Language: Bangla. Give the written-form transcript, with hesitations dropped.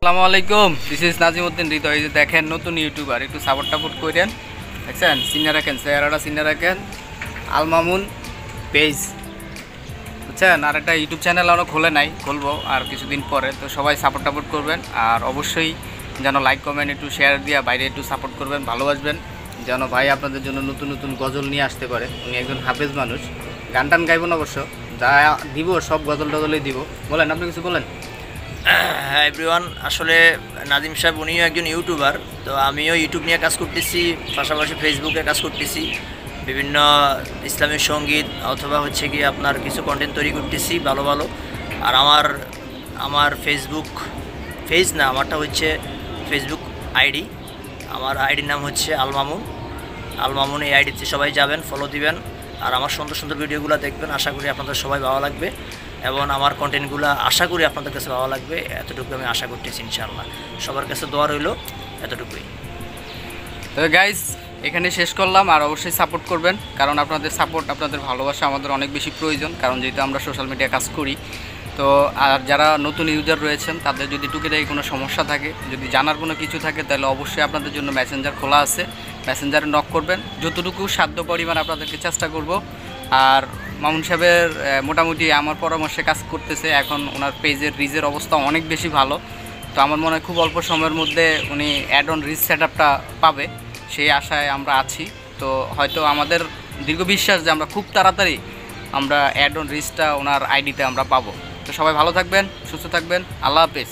আসসালামু আলাইকুম, দিস ইজ নাজিমউদ্দিন হৃদয়। এই যে দেখেন নতুন ইউটিউবার, একটু সাপোর্ট করেন। দেখছেন সিনিয়র রাখেন, চেহারাটা সিনিয়র রাখেন। আল মামুন পেজ, বুঝছেন। আর একটা ইউটিউব চ্যানেল আমরা খোলে নাই, খুলবো আর কিছুদিন পরে। তো সবাই সাপোর্ট করবেন, আর অবশ্যই যেন লাইক কমেন্ট একটু শেয়ার দিয়ে বাইরে একটু সাপোর্ট করবেন, ভালোবাসবেন, যেন ভাই আপনাদের জন্য নতুন নতুন গজল নিয়ে আসতে পারে। উনি একজন হাফেজ মানুষ, গান টান গাইব না অবশ্য, যা দিব সব গজল টজলেই দিব। বলেন, আপনি কিছু বলেন। হ্যাঁ এভরিওয়ান, আসলে নাজিম সাহেব উনিও একজন ইউটিউবার। তো আমিও ইউটিউব নিয়ে কাজ করতেছি, পাশাপাশি ফেসবুকে কাজ করতেছি, বিভিন্ন ইসলামিক সঙ্গীত অথবা হচ্ছে কি আপনার কিছু কন্টেন্ট তৈরি করতেছি ভালো ভালো। আর আমার ফেসবুক পেজ না, আমারটা হচ্ছে ফেসবুক আইডি। আমার আইডির নাম হচ্ছে আল মামুন। এই আইডিতে সবাই যাবেন, ফলো দিবেন, আর আমার সুন্দর সুন্দর ভিডিওগুলো দেখবেন। আশা করি আপনাদের সবাই ভালো লাগবে এবং আমার কন্টেন্টগুলো আশা করি আপনাদের কাছে ভালো লাগবে। এতটুকু আমি আশা করতেছি, ইনশাআল্লাহ। সবার কাছে দোয়া রইল, এতটুকুই। তবে গাইজ এখানে শেষ করলাম, আর অবশ্যই সাপোর্ট করবেন, কারণ আপনাদের সাপোর্ট, আপনাদের ভালোবাসা আমাদের অনেক বেশি প্রয়োজন, কারণ যেহেতু আমরা সোশ্যাল মিডিয়া কাজ করি। তো আর যারা নতুন ইউজার রয়েছেন, তাদের যদি টুকিটাকি কোনো সমস্যা থাকে, যদি জানার কোনো কিছু থাকে, তাহলে অবশ্যই আপনাদের জন্য মেসেঞ্জার খোলা আছে, মেসেঞ্জারে নক করবেন। যতটুকু সাধ্য পরিমাণ আপনাদেরকে চেষ্টা করব। আর মামুন সাহেবের মোটামুটি আমার পরামর্শে কাজ করতেছে। এখন ওনার পেজের রিচের অবস্থা অনেক বেশি ভালো। তো আমার মনে হয় খুব অল্প সময়ের মধ্যে উনি অ্যাড অন রিচ সেট আপটা পাবে, সেই আশায় আমরা আছি। তো হয়তো আমাদের দীর্ঘ বিশ্বাস যে আমরা খুব তাড়াতাড়ি আমরা অ্যাড অন রিচটা ওনার আইডিতে আমরা পাবো। তো সবাই ভালো থাকবেন, সুস্থ থাকবেন, আল্লাহ হাফেজ।